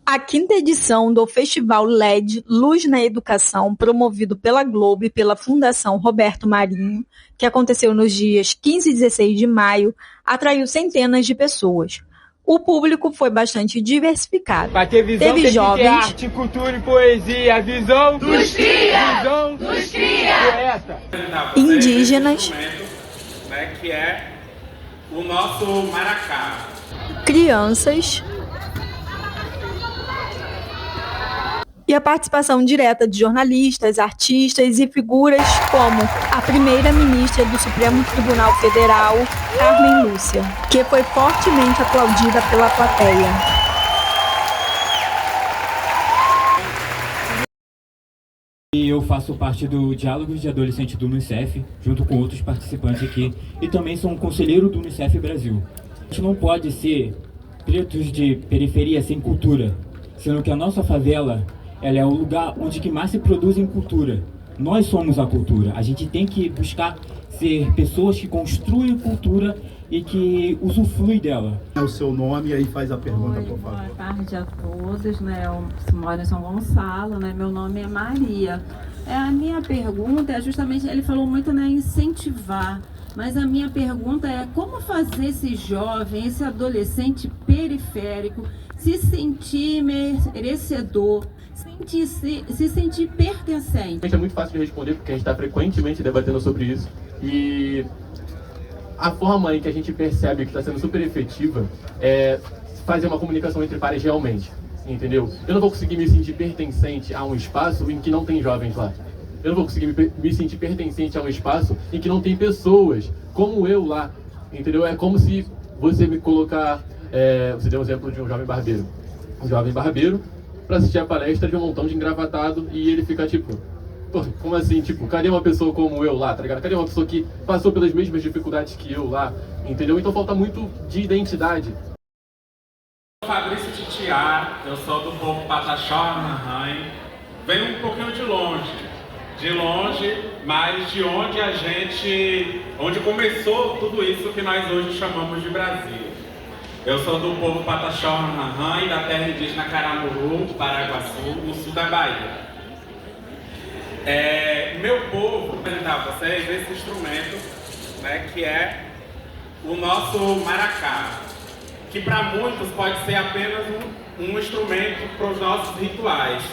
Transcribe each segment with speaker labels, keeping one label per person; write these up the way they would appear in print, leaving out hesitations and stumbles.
Speaker 1: A quinta edição do Festival LED Luz na Educação, promovido pela Globo e pela Fundação Roberto Marinho, que aconteceu nos dias 15 e 16 de maio, atraiu centenas de pessoas. O público foi bastante diversificado.
Speaker 2: Para ter visão,
Speaker 1: teve jovens,
Speaker 2: arte, cultura e poesia. A visão
Speaker 3: dos cria!
Speaker 2: Visão
Speaker 3: dos cria!
Speaker 2: Poeta.
Speaker 1: Indígenas,
Speaker 4: que é o nosso maracá.
Speaker 1: Crianças e a participação direta de jornalistas, artistas e figuras como a primeira-ministra do Supremo Tribunal Federal, Carmen Lúcia, que foi fortemente aplaudida pela plateia.
Speaker 5: Eu faço parte do Diálogos de Adolescente do Unicef, junto com outros participantes aqui, e também sou um conselheiro do Unicef Brasil. A gente não pode ser pretos de periferia sem cultura, sendo que a nossa favela ela é o lugar onde que mais se produz em cultura. Nós somos a cultura. A gente tem que buscar ser pessoas que construem cultura e que usufruem dela.
Speaker 6: É o seu nome e aí faz a pergunta, por favor.
Speaker 7: Boa tarde a todos, Eu moro em São Gonçalo, Meu nome é Maria. A minha pergunta é justamente, ele falou muito, incentivar. Mas a minha pergunta é como fazer esse jovem, esse adolescente periférico se sentir merecedor, se sentir pertencente.
Speaker 8: É muito fácil de responder porque a gente está frequentemente debatendo sobre isso e a forma em que a gente percebe que está sendo super efetiva é fazer uma comunicação entre pares realmente, entendeu? Eu não vou conseguir me sentir pertencente a um espaço em que não tem jovens lá. Eu não vou conseguir me sentir pertencente a um espaço em que não tem pessoas como eu lá, entendeu? É como se você me colocar, você deu um exemplo de um jovem barbeiro. Um jovem barbeiro para assistir a palestra de um montão de engravatado e ele fica tipo, pô, como assim, tipo, cadê uma pessoa como eu lá, tá ligado? Cadê uma pessoa que passou pelas mesmas dificuldades que eu lá, entendeu? Então falta muito de identidade.
Speaker 4: Eu sou Fabrício Titiá, eu sou do povo Pataxó, Nanhãe, venho um pouquinho de longe, mas de onde começou tudo isso que nós hoje chamamos de Brasil. Eu sou do povo Pataxó, Nanhãe, da terra indígena Caramuru, Paraguaçu, no sul da Bahia. Meu povo, vou apresentar a vocês esse instrumento, que é o nosso maracá, que para muitos pode ser apenas um instrumento para os nossos rituais.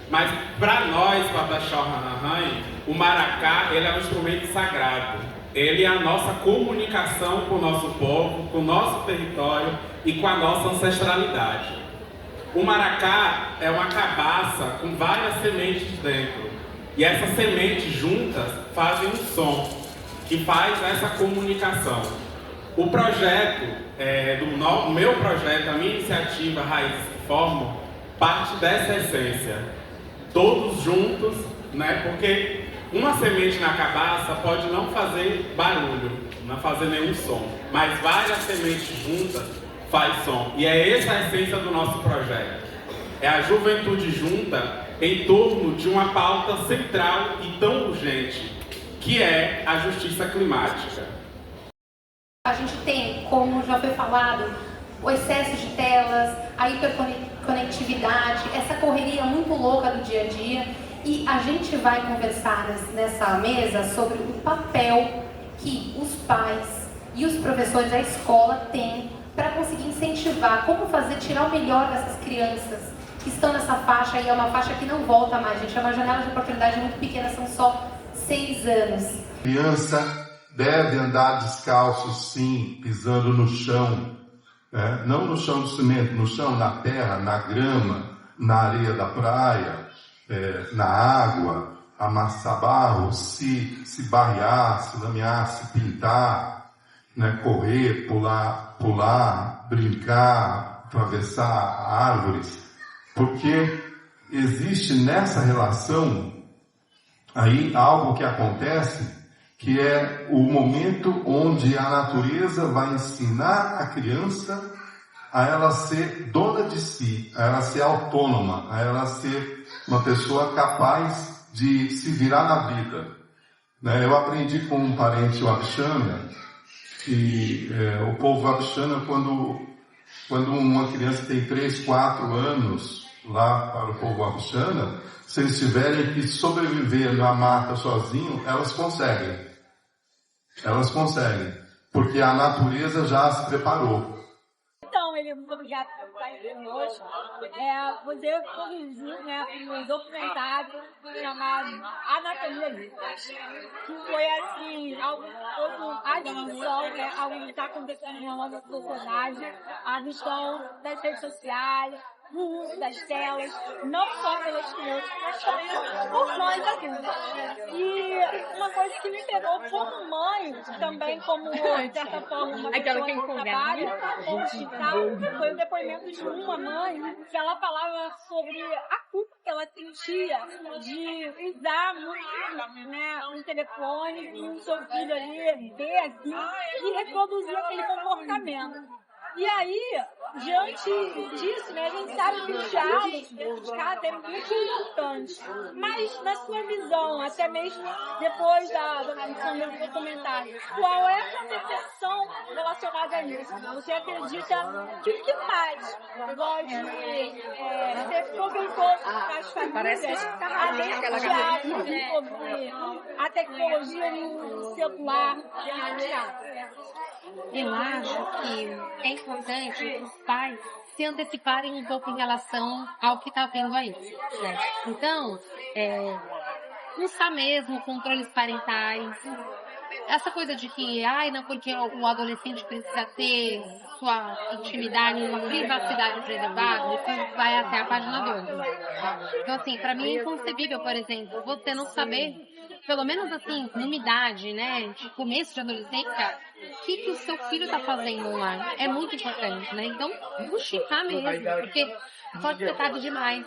Speaker 4: Mas para nós, Pataxó, Nanhãe, o maracá ele é um instrumento sagrado. Ele é a nossa comunicação com o nosso povo, com o nosso território e com a nossa ancestralidade. O maracá é uma cabaça com várias sementes dentro. E essas sementes juntas fazem um som que faz essa comunicação. O projeto, o meu projeto, a minha iniciativa Raízes que Formam, parte dessa essência. Todos juntos, porque uma semente na cabaça pode não fazer barulho, não fazer nenhum som, mas várias sementes juntas faz som. E é essa a essência do nosso projeto. É a juventude junta em torno de uma pauta central e tão urgente, que é a justiça climática.
Speaker 9: A gente tem, como já foi falado, o excesso de telas, a hiperconectividade, essa correria muito louca do dia a dia. E a gente vai conversar nessa mesa sobre o papel que os pais e os professores da escola têm para conseguir incentivar, como fazer, tirar o melhor dessas crianças que estão nessa faixa, e é uma faixa que não volta mais, gente, é uma janela de oportunidade muito pequena, são só 6 anos.
Speaker 10: Criança deve andar descalço, sim, pisando no chão, não no chão do cimento, no chão, na terra, na grama, na areia da praia, na água, amassar barro, se barrear, se lamear, se pintar, correr, pular, brincar, atravessar árvores, porque existe nessa relação aí algo que acontece, que é o momento onde a natureza vai ensinar a criança a ela ser dona de si, a ela ser autônoma, a ela ser uma pessoa capaz de se virar na vida. Eu aprendi com um parente Wabixana, que o povo Wabixana, quando Quando uma criança tem 3, 4 anos, lá para o povo Afxana, se eles tiverem que sobreviver na mata sozinho, elas conseguem. Elas conseguem, porque a natureza já as preparou.
Speaker 1: Então, ele muito obrigado por estar aqui conosco. Você produziu, né, um documentário chamado Anatomia Livre, que foi assim, a discussão, né, algo que está acontecendo na nossa sociedade, a questão das redes sociais, o uso das telas, não só pelas crianças, mas também por nós adultos. E uma coisa que me pegou como mãe, também como, de certa forma, uma pessoa que trabalha com o hospital, foi o depoimento de uma mãe que ela falava sobre a culpa que ela sentia de usar muito, né, um telefone e o seu filho ali ver assim, e reproduzir aquele comportamento. E aí, diante disso, né, a gente sabe que o diálogo dentro de casa é muito importante. Mas, na sua visão, até mesmo depois da produção do documentário, qual é a sua percepção relacionada a isso? Você acredita que o que mais pode ser proveitoso para as famílias, além do diálogo sobre a tecnologia no celular dentro de casa?
Speaker 3: Eu acho que é importante os pais se anteciparem um pouco em relação ao que está vindo aí, né? Então, usar mesmo controles parentais. Essa coisa de que, não, porque o adolescente precisa ter sua intimidade, sua privacidade preservada, isso vai até a página 2. Então, assim, pra mim é inconcebível, por exemplo, você não saber, pelo menos assim, numa idade, né, de começo de adolescência, o que o seu filho tá fazendo online. É muito importante, né? Então, justificar mesmo, porque pode ser tarde demais,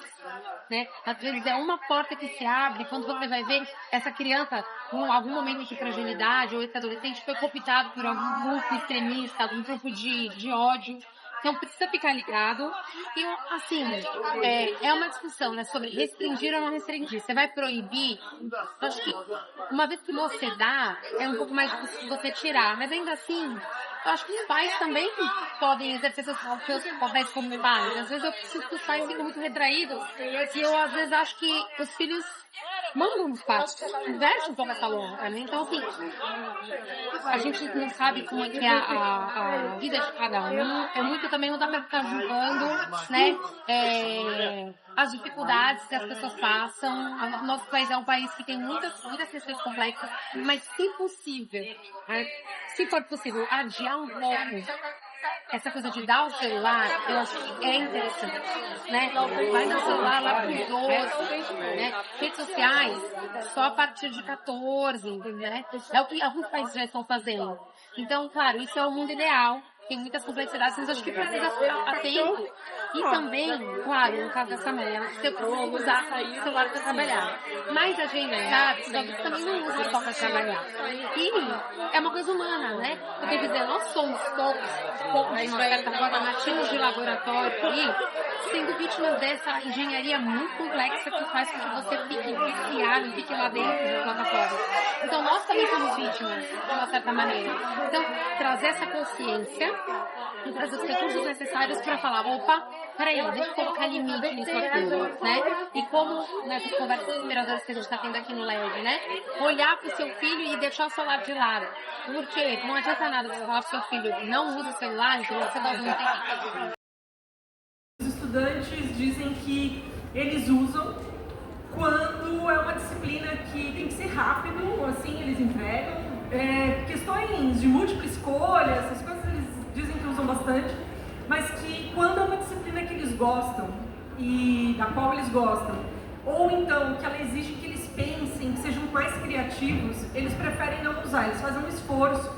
Speaker 3: né? Às vezes é uma porta que se abre, quando você vai ver essa criança, com algum momento de fragilidade, ou esse adolescente foi cooptado por algum grupo extremista, algum grupo de ódio. Então precisa ficar ligado. E assim, é uma discussão, né, sobre restringir ou não restringir. Você vai proibir? Acho que uma vez que você dá, é um pouco mais difícil você tirar. Mas ainda assim, eu acho que os pais também podem exercer seus papéis como pais. Às vezes eu preciso que os pais ficam muito retraídos. E eu às vezes acho que os filhos mandam os pais, inverte um pouco essa lógica, né? Então, assim, a gente não sabe como é que é a vida de cada um. É muito também, não dá pra ficar julgando, né? As dificuldades que as pessoas passam. O nosso país é um país que tem muitas questões complexas, mas se possível, se for possível, adiar um pouco essa coisa de dar o celular, eu acho que é interessante, né? Vai dar o celular lá para os 12, né? Redes sociais, só a partir de 14, né? É o que alguns países já estão fazendo. Então, claro, isso é o mundo ideal. Tem muitas complexidades, mas acho que precisa estar atento. E também, claro, no caso dessa mãe, ela precisa usar o celular para trabalhar. Mas a gente sabe que talvez também não usa só para trabalhar. E é uma coisa humana, né? Eu quero dizer, nós somos poucos de uma certa forma, nativos de laboratório aí, sendo vítimas dessa engenharia muito complexa que faz com que você fique viciado, fique lá dentro da plataforma. Então nós também somos vítimas, de uma certa maneira. Então, trazer essa consciência e trazer os recursos necessários para falar, opa, peraí, deixa eu colocar limite nisso aqui, né? E como nessas conversas inspiradoras que a gente está tendo aqui no LED, né? Olhar para o seu filho e deixar o celular de lado. Porque não adianta nada você falar para o seu filho, não usa o celular, então você vai usar.
Speaker 11: Os estudantes dizem que eles usam quando é uma disciplina que tem que ser rápido, assim eles entregam. Questões de múltipla escolha, essas coisas eles dizem que usam bastante, mas que quando é uma disciplina que eles gostam e da qual eles gostam, ou então que ela exige que eles pensem, que sejam mais criativos, eles preferem não usar, eles fazem um esforço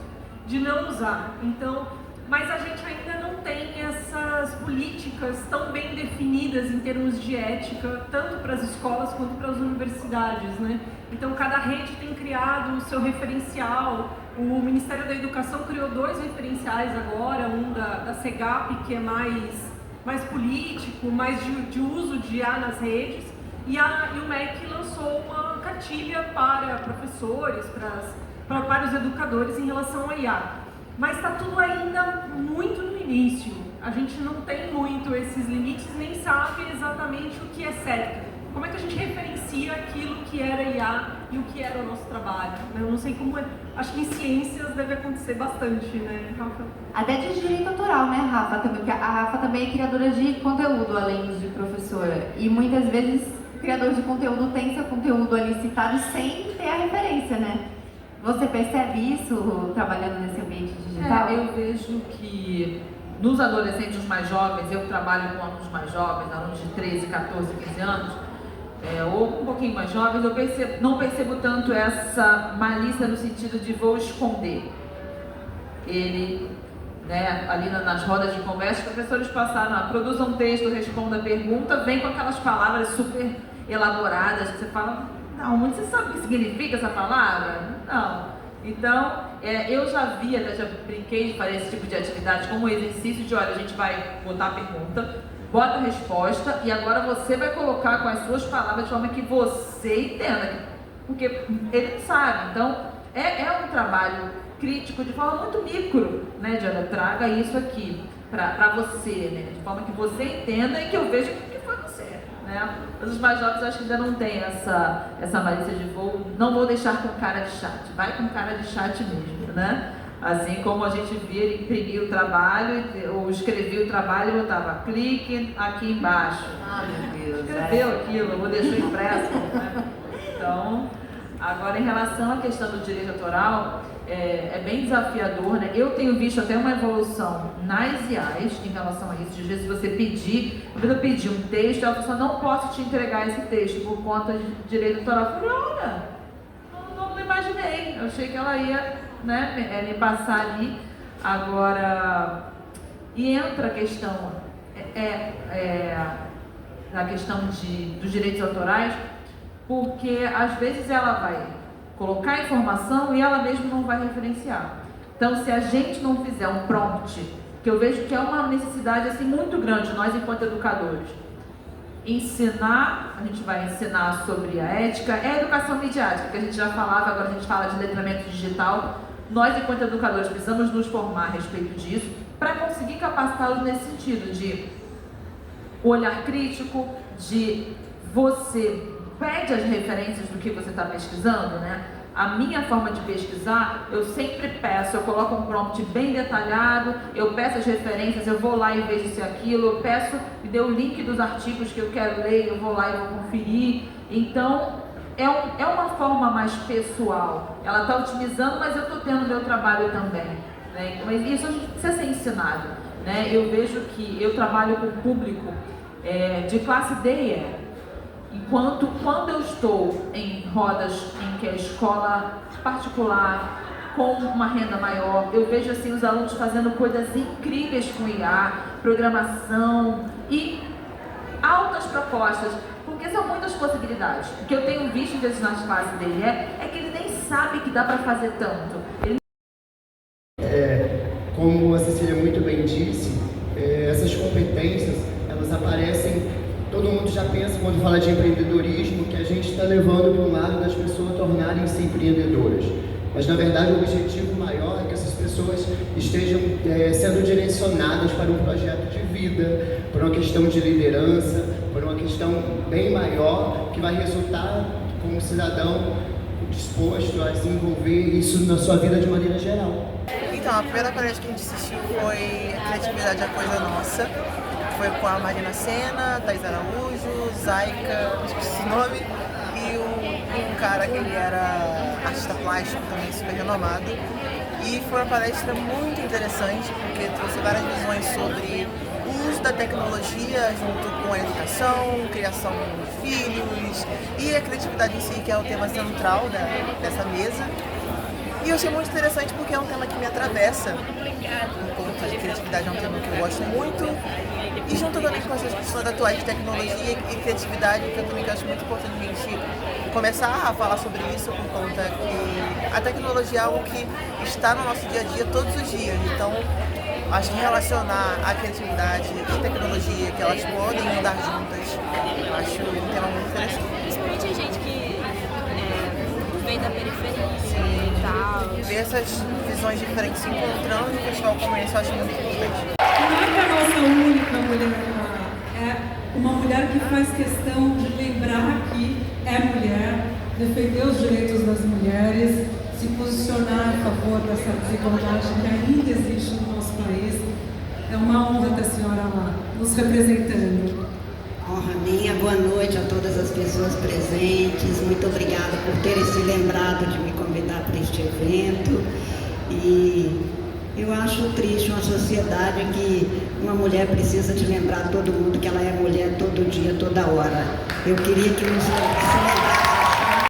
Speaker 11: de não usar. Então, mas a gente ainda não tem essas políticas tão bem definidas em termos de ética, tanto para as escolas quanto para as universidades, né? Então, cada rede tem criado o seu referencial. O Ministério da Educação criou 2 referenciais agora, um da CEGAP, que é mais político, mais de uso de IA nas redes, e o MEC lançou uma cartilha para professores, para os educadores em relação à IA. Mas está tudo ainda muito no início. a gente não tem muito esses limites, nem sabe exatamente o que é certo. Como é que a gente referencia aquilo que era IA e o que era o nosso trabalho? Eu não sei como é. Acho que em ciências deve acontecer bastante, né, Rafa?
Speaker 12: Até de direito autoral, né, Rafa? Também, porque a Rafa também é criadora de conteúdo, além de professora. E muitas vezes o criador de conteúdo tem seu conteúdo ali citado sem ter a referência, né? Você percebe isso trabalhando nesse ambiente digital?
Speaker 13: Eu vejo que nos adolescentes mais jovens, eu trabalho com alunos mais jovens, alunos de 13, 14, 15 anos, ou um pouquinho mais jovens, eu não percebo tanto essa malícia no sentido de vou esconder. Ele, né, ali nas rodas de conversa, os professores passaram, produza um texto, responda a pergunta, vem com aquelas palavras super elaboradas, que você fala, não, você sabe o que significa essa palavra? Não. Então, eu já vi, até já brinquei de fazer esse tipo de atividade como exercício de, olha, a gente vai botar a pergunta, bota a resposta e agora você vai colocar com as suas palavras de forma que você entenda, porque ele não sabe. Então, é um trabalho crítico de forma muito micro, né, de olha, traga isso aqui para você, né, de forma que você entenda e que eu veja que foi você, né. Mas os mais jovens acho que ainda não tem essa malícia de não vou deixar com cara de chat, vai com cara de chat mesmo, né. Assim como a gente via, ele imprimia o trabalho, ou escrevia o trabalho e botava clique aqui embaixo. Ah, meu Deus. Escreveu aquilo, vou deixar impresso. Né? Então, agora em relação à questão do direito autoral, é bem desafiador, né? Eu tenho visto até uma evolução nas IAs em relação a isso. Às vezes você eu pedi um texto, ela falou, não posso te entregar esse texto por conta de direito autoral. Eu falei, olha, não imaginei, eu achei que ela ia, né, me passar ali. Agora, e entra a questão, na questão dos direitos autorais, porque às vezes ela vai colocar informação e ela mesma não vai referenciar. Então, se a gente não fizer um prompt, que eu vejo que é uma necessidade assim, muito grande, nós enquanto educadores, ensinar, a gente vai ensinar sobre a ética, é a educação midiática, que a gente já falava, agora a gente fala de letramento digital. Nós, enquanto educadores, precisamos nos formar a respeito disso para conseguir capacitá-los nesse sentido de olhar crítico, de você pede as referências do que você está pesquisando, né? A minha forma de pesquisar, eu sempre peço, eu coloco um prompt bem detalhado, eu peço as referências, eu vou lá e vejo se aquilo, eu peço, me dê o link dos artigos que eu quero ler, eu vou lá e vou conferir. Então, é uma forma mais pessoal. Ela está otimizando, mas eu estou tendo meu trabalho também, né? Mas isso a gente precisa ser ensinado, né? Eu vejo que eu trabalho com público de classe D e E. Enquanto quando eu estou em rodas em que a escola particular com uma renda maior, eu vejo assim os alunos fazendo coisas incríveis com IA, programação e altas propostas, porque são muitas possibilidades. O que eu tenho visto às vezes nas classes dele é que ele nem sabe que dá para fazer tanto.
Speaker 14: Como a Cecília muito bem disse, essas competências, elas aparecem. Todo mundo já pensa, quando fala de empreendedorismo, que a gente está levando para o lado das pessoas tornarem-se empreendedoras. Mas, na verdade, o objetivo maior é que essas pessoas estejam sendo direcionadas para um projeto de vida, para uma questão de liderança, para uma questão bem maior, que vai resultar como um cidadão disposto a desenvolver isso na sua vida de maneira geral.
Speaker 15: Então, a primeira palestra que a gente assistiu foi Criatividade é a Coisa Nossa. Foi com a Marina Senna, Thais Araújo, Zaika, esqueci o nome, e um cara que ele era artista plástico também super renomado. E foi uma palestra muito interessante, porque trouxe várias visões sobre o uso da tecnologia junto com a educação, criação de filhos e a criatividade em si, que é o tema central dessa mesa. E eu achei muito interessante porque é um tema que me atravessa. Por conta de criatividade é um tema que eu gosto muito. E junto também com essas questões atuais de tecnologia e criatividade, que eu também acho muito importante a gente começar a falar sobre isso, por conta que a tecnologia é algo que está no nosso dia a dia todos os dias. Então, acho que relacionar a criatividade e tecnologia, que elas podem andar juntas, eu acho um tema muito interessante.
Speaker 16: Principalmente a gente que vem da periferia e tal.
Speaker 15: Ver essas visões diferentes se encontrando no festival como esse, eu acho muito importante.
Speaker 17: é a nossa única mulher lá. É uma mulher que faz questão de lembrar que é mulher, defender os direitos das mulheres, se posicionar a favor dessa desigualdade que ainda existe no nosso país. É uma honra ter a senhora lá, nos representando.
Speaker 18: Honra minha, boa noite a todas as pessoas presentes. Muito obrigada por terem se lembrado de me convidar para este evento. E eu acho triste uma sociedade em que uma mulher precisa de lembrar todo mundo que ela é mulher todo dia, toda hora. Eu queria que nos